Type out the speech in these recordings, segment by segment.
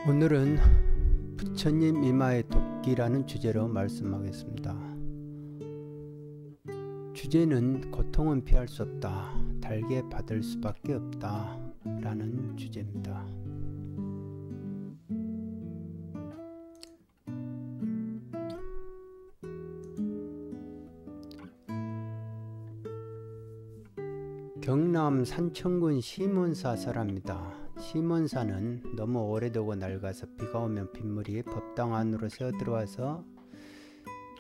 오늘은 부처님 이마의 도끼라는 주제로 말씀하겠습니다. 주제는 고통은 피할 수 없다, 달게 받을 수밖에 없다 라는 주제입니다. 경남 산청군 시몬사 사람입니다. 시몬사는 너무 오래되고 낡아서 비가 오면 빗물이 법당 안으로 새어 들어와서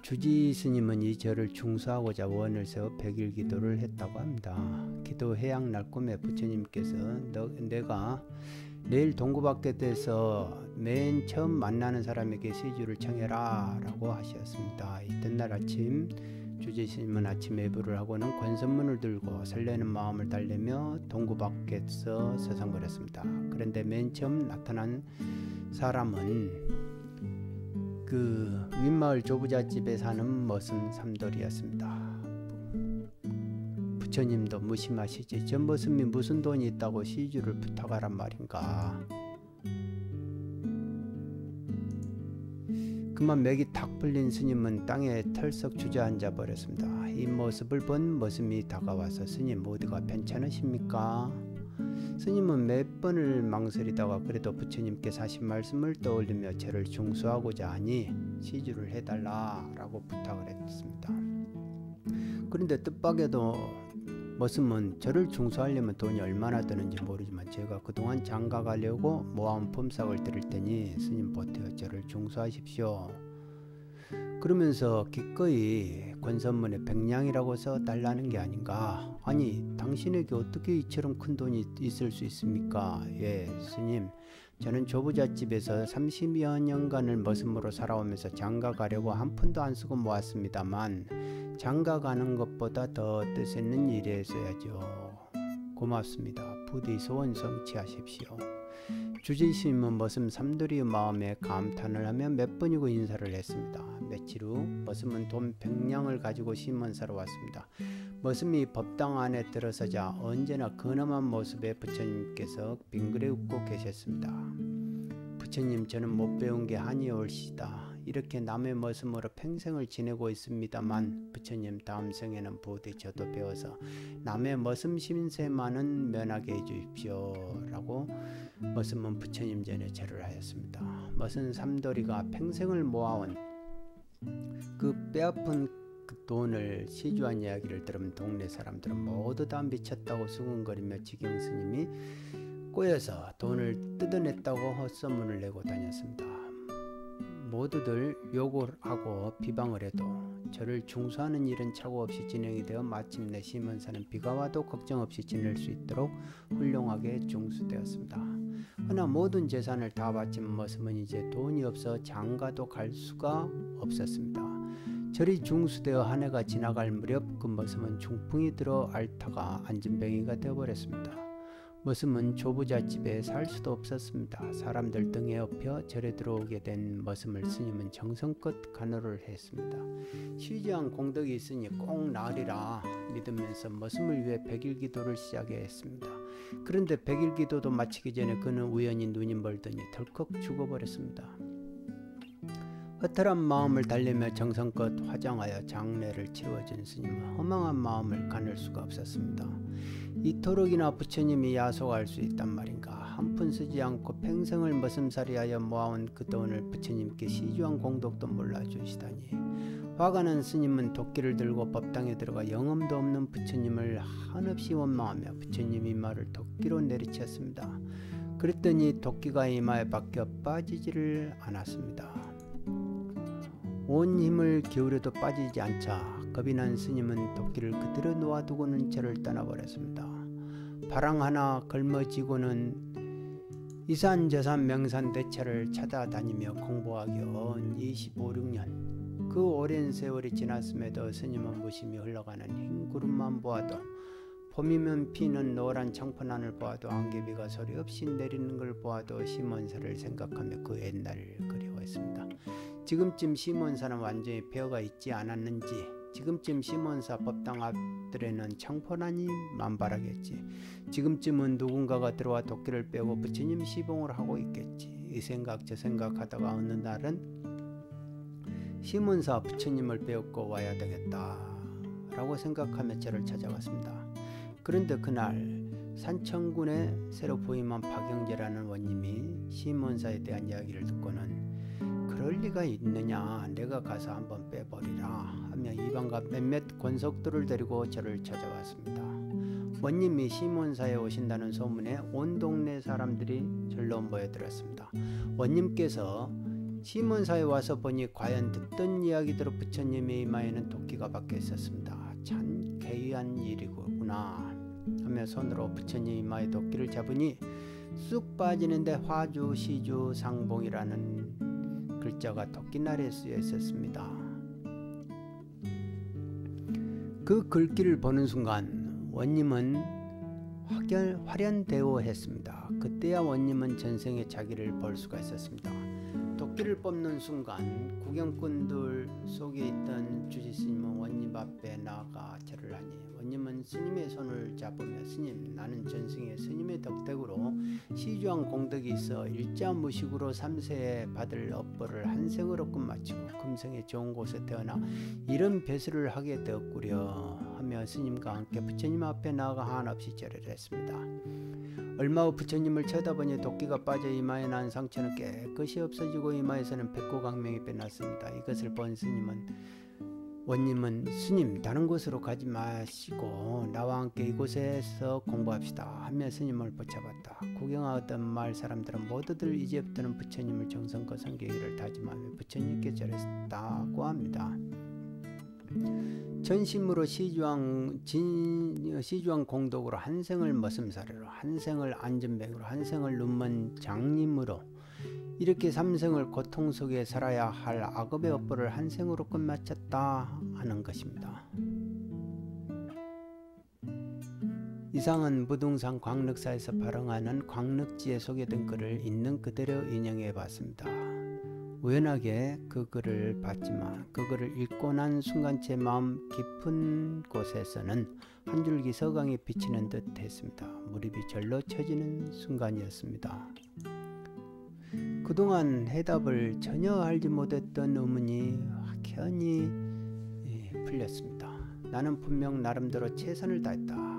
주지 스님은 이 절을 중수하고자 원을 세워 백일 기도를 했다고 합니다. 기도 해양 날 꿈에 부처님께서 내가 내일 동구밖에서 맨 처음 만나는 사람에게 시주를 청해라 라고 하셨습니다. 이튿날 아침 주지 스님은 아침 예불을 하고는 권선문을 들고 설레는 마음을 달래며 동구 밖에서 서성거렸습니다. 그런데 맨 처음 나타난 사람은 그 윗마을 조부잣집에 사는 머슴 삼돌이었습니다. 부처님도 무심하시지 저 머슴이 무슨 돈이 있다고 시주를 부탁하란 말인가. 그만 맥이 탁 풀린 스님은 땅에 털썩 주저앉아 버렸습니다. 이 모습을 본 머슴이 다가와서 스님 어디가 괜찮으십니까? 스님은 몇 번을 망설이다가 그래도 부처님께서 하신 말씀을 떠올리며 저를 중수하고자 하니 시주를 해달라 라고 부탁을 했습니다. 그런데 뜻밖에도 머슴은 저를 중수하려면 돈이 얼마나 드는지 모르지만 제가 그동안 장가 가려고 모아온 품삯을 드릴 테니 스님 보태어 저를 중수하십시오. 그러면서 기꺼이 권선문에 백냥이라고 써달라는 게 아닌가. 아니 당신에게 어떻게 이처럼 큰 돈이 있을 수 있습니까? 예 스님, 저는 조부잣집에서 30여 년간을 머슴으로 살아오면서 장가 가려고 한 푼도 안 쓰고 모았습니다만 장가 가는 것보다 더 뜻 있는 일이 있어야죠. 고맙습니다. 부디 소원 성취하십시오. 주지스님은 머슴 삼돌이의 마음에 감탄을 하며 몇 번이고 인사를 했습니다. 며칠 후 머슴은 돈 100냥을 가지고 시몬사로 왔습니다. 머슴이 법당 안에 들어서자 언제나 근엄한 모습의 부처님께서 빙그레 웃고 계셨습니다. 부처님, 저는 못 배운 게 한이 올시다. 이렇게 남의 머슴으로 평생을 지내고 있습니다만 부처님 다음 생에는 부디 저도 배워서 남의 머슴 신세만은 면하게 해주십시오 라고 머슴은 부처님 전에 절을 하였습니다. 머슴 삼돌이가 평생을 모아온 그 뼈아픈 그 돈을 시주한 이야기를 들으면 동네 사람들은 모두 다 미쳤다고 수군거리며 지경스님이 꼬여서 돈을 뜯어냈다고 헛소문을 내고 다녔습니다. 모두들 욕을 하고 비방을 해도 저를 중수하는 일은 착오 없이 진행이 되어 마침내 시몬사는 비가 와도 걱정 없이 지낼 수 있도록 훌륭하게 중수되었습니다. 그러나 모든 재산을 다 바친 머슴은 이제 돈이 없어 장가도 갈 수가 없었습니다. 절이 중수되어 한 해가 지나갈 무렵 그 머슴은 중풍이 들어 앓다가 안진뱅이가 되어버렸습니다. 머슴은 조부잣집에 살 수도 없었습니다. 사람들 등에 업혀 절에 들어오게 된 머슴을 스님은 정성껏 간호를 했습니다. 시주한 공덕이 있으니 꼭 나으리라 믿으면서 머슴을 위해 백일 기도를 시작했습니다. 그런데 백일 기도도 마치기 전에 그는 우연히 눈이 멀더니 덜컥 죽어버렸습니다. 허탈한 마음을 달래며 정성껏 화장하여 장례를 치루어준 스님은 허망한 마음을 가눌 수가 없었습니다. 이토록이나 부처님이 야속할 수 있단 말인가. 한 푼 쓰지 않고 평생을 머슴살이하여 모아온 그 돈을 부처님께 시주한 공덕도 몰라주시다니. 화가 난 스님은 도끼를 들고 법당에 들어가 영험도 없는 부처님을 한없이 원망하며 부처님 이마를 도끼로 내리쳤습니다. 그랬더니 도끼가 이마에 박혀 빠지지를 않았습니다. 온 힘을 기울여도 빠지지 않자 겁이 난 스님은 도끼를 그대로 놓아두고는 절을 떠나버렸습니다. 바랑 하나 걸머지고는 이산저산 명산대처를 찾아다니며 공부하기 온 25, 6년 그 오랜 세월이 지났음에도 스님은 무심히 흘러가는 흰 구름만 보아도 봄이면 피는 노란 청포난을 보아도 안개비가 소리 없이 내리는 걸 보아도 시몬사를 생각하며 그 옛날을 그리워했습니다. 지금쯤 시몬사는 완전히 폐허가 있지 않았는지 지금쯤 시몬사 법당 앞들에는 청포난이 만발하겠지. 지금쯤은 누군가가 들어와 도끼를 빼고 부처님 시봉을 하고 있겠지. 이 생각 저 생각하다가 어느 날은 시몬사 부처님을 배우고 와야 되겠다 라고 생각하며 저를 찾아갔습니다. 그런데 그날 산청군에 새로 부임한 박영재라는 원님이 시몬사에 대한 이야기를 듣고는 그럴 리가 있느냐, 내가 가서 한번 빼버리라 하며 이방과 몇몇 권속들을 데리고 저를 찾아왔습니다. 원님이 시몬사에 오신다는 소문에 온 동네 사람들이 절로 모여들었습니다. 원님께서 시몬사에 와서 보니 과연 듣던 이야기대로 부처님의 이마에는 도끼가 박혀 있었습니다. 참 괴이한 일이구나 하며 손으로 부처님 이마에 도끼를 잡으니 쑥 빠지는데 화주, 시주, 상봉이라는 글자가 도끼날에 쓰여 있었습니다. 그 글귀를 보는 순간 원님은 화련대오했습니다. 그때야 원님은 전생에 자기를 볼 수가 있었습니다. 도끼를 뽑는 순간 구경꾼들 속에 있던 주지스님은 원님 앞에 나아가 절을 하니 원님은 스님의 손을 잡으며 스님, 나는 전생에 스님의 덕택으로 시주한 공덕이 있어 일자무식으로 3세에 받을 업보를 한생으로 끝마치고 금생에 좋은 곳에 태어나 이런 배수를 하게 되었구려 하며 스님과 함께 부처님 앞에 나아가 한없이 절을 했습니다. 얼마 후 부처님을 쳐다보니 도끼가 빠져 이마에 난 상처는 깨끗이 없어지고 이마에서는 백구광명이 빼났습니다. 이것을 본 원님은 스님, 다른 곳으로 가지 마시고 나와 함께 이곳에서 공부합시다 하며 스님을 붙잡았다. 구경하던 마을 사람들은 모두들 이제부터는 부처님을 정성껏 섬기기를 다짐하며 부처님께 절했다고 합니다. 전심으로 시주한 공덕으로 한생을 머슴살이로, 한생을 안전뱅이로, 한생을 눈먼 장님으로 이렇게 3생을 고통 속에 살아야 할 악업의 업보를 한생으로 끝마쳤다 하는 것입니다. 이상은 무등산 광륵사에서 발행하는 광륵지에 소개된 글을 있는 그대로 인용해 봤습니다. 우연하게 그 글을 봤지만 그 글을 읽고 난 순간 제 마음 깊은 곳에서는 한 줄기 서강이 비치는 듯 했습니다. 무릎이 절로 쳐지는 순간이었습니다. 그동안 해답을 전혀 알지 못했던 의문이 확연히 풀렸습니다. 나는 분명 나름대로 최선을 다했다.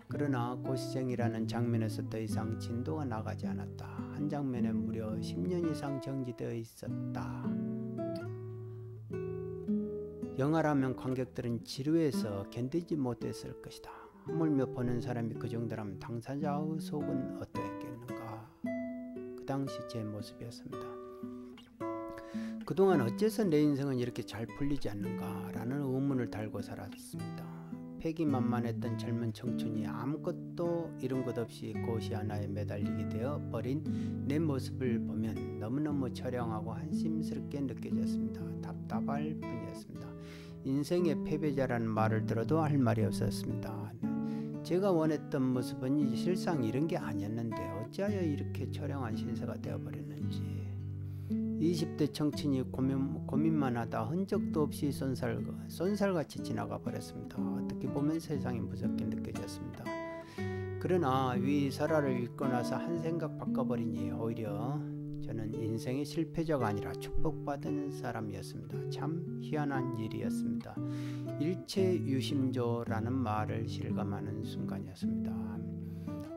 그러나 고시생이라는 장면에서 더 이상 진도가 나가지 않았다. 한 장면에 무려 10년 이상 정지되어 있었다. 영화라면 관객들은 지루해서 견디지 못했을 것이다. 하물며 보는 사람이 그 정도라면 당사자의 속은 어떠했겠는가. 그 당시 제 모습이었습니다. 그동안 어째서 내 인생은 이렇게 잘 풀리지 않는가 라는 의문을 달고 살았습니다. 패기만만했던 젊은 청춘이 아무것도 이룬 것 없이 고시 하나에 매달리게 되어 버린 내 모습을 보면 너무너무 처량하고 한심스럽게 느껴졌습니다. 답답할 뿐이었습니다. 인생의 패배자라는 말을 들어도 할 말이 없었습니다. 제가 원했던 모습은 실상 이런 게 아니었는데 어찌하여 이렇게 처량한 신세가 되어버렸는지. 20대 청춘이 고민만 하다 흔적도 없이 쏜살같이 지나가 버렸습니다. 어떻게 보면 세상이 무섭게 느껴졌습니다. 그러나 위설화를 읽고 나서 한 생각 바꿔버리니 오히려 저는 인생의 실패자가 아니라 축복받은 사람이었습니다. 참 희한한 일이었습니다. 일체유심조라는 말을 실감하는 순간이었습니다.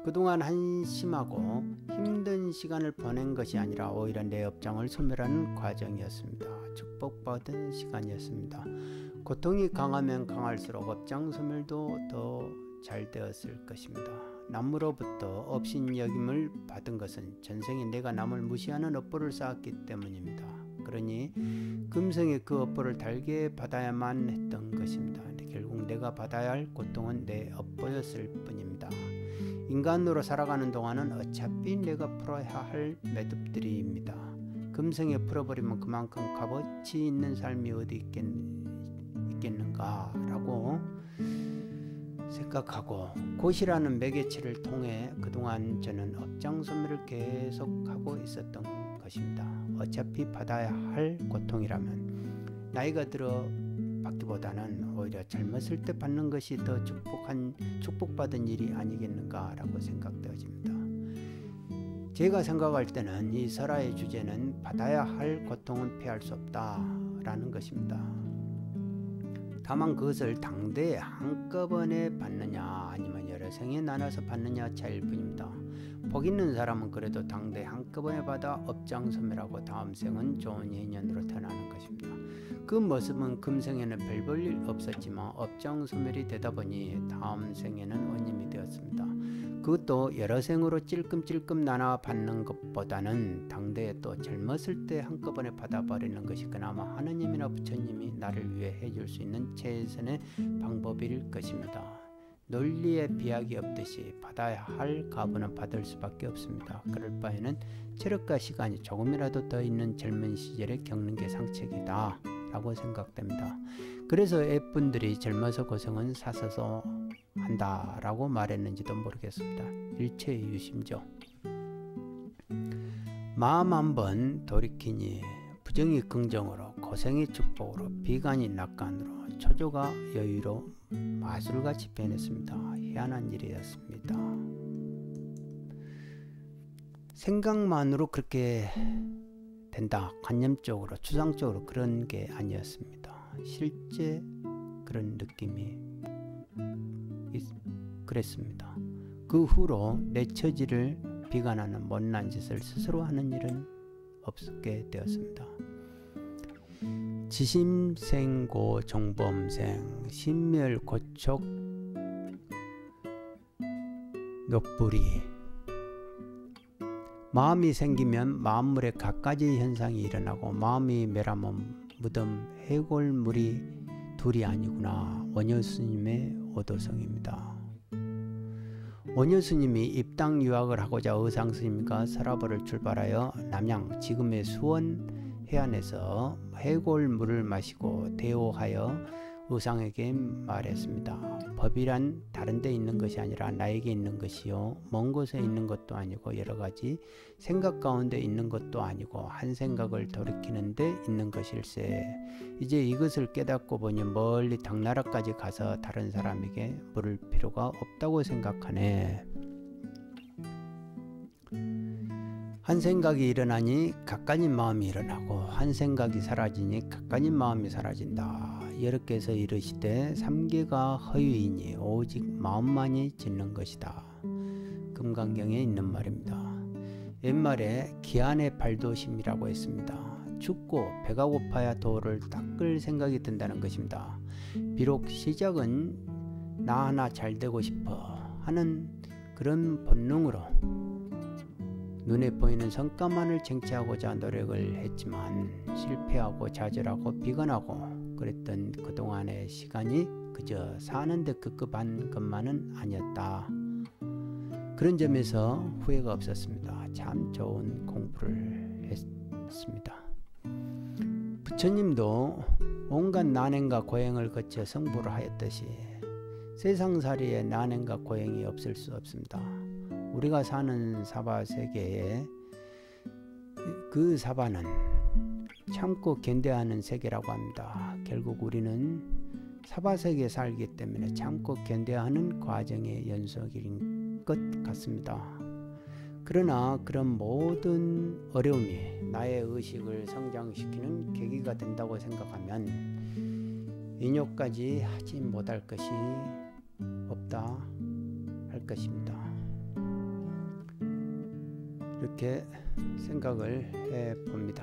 그동안 한심하고 힘든 시간을 보낸 것이 아니라 오히려 내 업장을 소멸하는 과정이었습니다. 축복받은 시간이었습니다. 고통이 강하면 강할수록 업장 소멸도 더 잘 되었을 것입니다. 남으로부터 업신여김을 받은 것은 전생에 내가 남을 무시하는 업보를 쌓았기 때문입니다. 그러니 금생에 그 업보를 달게 받아야만 했던 것입니다. 결국 내가 받아야 할 고통은 내 업보였을 뿐입니다. 인간으로 살아가는 동안은 어차피 내가 풀어야 할 매듭들이입니다. 금생에 풀어버리면 그만큼 값어치 있는 삶이 어디 있겠는가라고 생각하고 고시라는 매개체를 통해 그동안 저는 업장 소멸을 계속하고 있었던 것입니다. 어차피 받아야 할 고통이라면 나이가 들어 받기보다는 오히려 젊었을 때 받는 것이 더 축복받은 일이 아니겠는가라고 생각되어집니다. 제가 생각할 때는 이 설화의 주제는 받아야 할 고통은 피할 수 없다라는 것입니다. 다만 그것을 당대에 한꺼번에 받느냐 아니면 여러 생에 나눠서 받느냐 차이일 뿐입니다. 복 있는 사람은 그래도 당대에 한꺼번에 받아 업장소멸하고 다음 생은 좋은 인연으로 태어나는 것입니다. 그 모습은 금생에는 별 볼 일 없었지만 업장소멸이 되다 보니 다음 생에는 원님이 되었습니다. 그것도 여러 생으로 찔끔찔끔 나눠 받는 것보다는 당대에 또 젊었을 때 한꺼번에 받아버리는 것이 그나마 하느님이나 부처님이 나를 위해 해줄 수 있는 최선의 방법일 것입니다. 논리에 비약이 없듯이 받아야 할 가부는 받을 수밖에 없습니다. 그럴 바에는 체력과 시간이 조금이라도 더 있는 젊은 시절에 겪는 게 상책이다 라고 생각됩니다. 그래서 애분들이 젊어서 고생은 사서서 한다 라고 말했는지도 모르겠습니다. 일체의 유심죠. 마음 한번 돌이키니 부정이 긍정으로, 고생이 축복으로, 비관이 낙관으로, 초조가 여유로 마술같이 변했습니다. 희한한 일이었습니다. 생각만으로 그렇게 된다, 관념적으로 추상적으로 그런 게 아니었습니다. 실제 그런 느낌이 그랬습니다. 그 후로 내 처지를 비관하는 못난 짓을 스스로 하는 일은 없게 되었습니다. 지심생고 종범생 신멸고촉 녹불이 마음이 생기면 마음물에 갖가지 현상이 일어나고 마음이 멸하면 무덤 해골물이 둘이 아니구나. 원효스님의 오도성입니다. 원효스님이 입당 유학을 하고자 의상스님과 서라벌을 출발하여 남양 지금의 수원 해안에서 해골물을 마시고 대오하여 의상에게 말했습니다. 법이란 다른 데 있는 것이 아니라 나에게 있는 것이요 먼 곳에 있는 것도 아니고 여러 가지 생각 가운데 있는 것도 아니고 한 생각을 돌이키는 데 있는 것일세. 이제 이것을 깨닫고 보니 멀리 당나라까지 가서 다른 사람에게 물을 필요가 없다고 생각하네. 한 생각이 일어나니 각가진 마음이 일어나고 한 생각이 사라지니 각가진 마음이 사라진다. 여러께서 이르시되 삼계가 허유이니 오직 마음만이 짓는 것이다. 금강경에 있는 말입니다. 옛말에 기안의 발도심이라고 했습니다. 춥고 배가 고파야 도를 닦을 생각이 든다는 것입니다. 비록 시작은 나 하나 잘 되고 싶어 하는 그런 본능으로 눈에 보이는 성과만을 쟁취하고자 노력을 했지만 실패하고 좌절하고 비관하고 그랬던 그동안의 시간이 그저 사는데 급급한 것만은 아니었다. 그런 점에서 후회가 없었습니다. 참 좋은 공부를 했습니다. 부처님도 온갖 난행과 고행을 거쳐 성불을 하였듯이 세상살이에 난행과 고행이 없을 수 없습니다. 우리가 사는 사바세계에 그 사바는 참고 견뎌하는 세계라고 합니다. 결국 우리는 사바세계에 살기 때문에 참고 견뎌하는 과정의 연속인 것 같습니다. 그러나 그런 모든 어려움이 나의 의식을 성장시키는 계기가 된다고 생각하면 인욕까지 하지 못할 것이 없다 할 것입니다. 이렇게 생각을 해봅니다.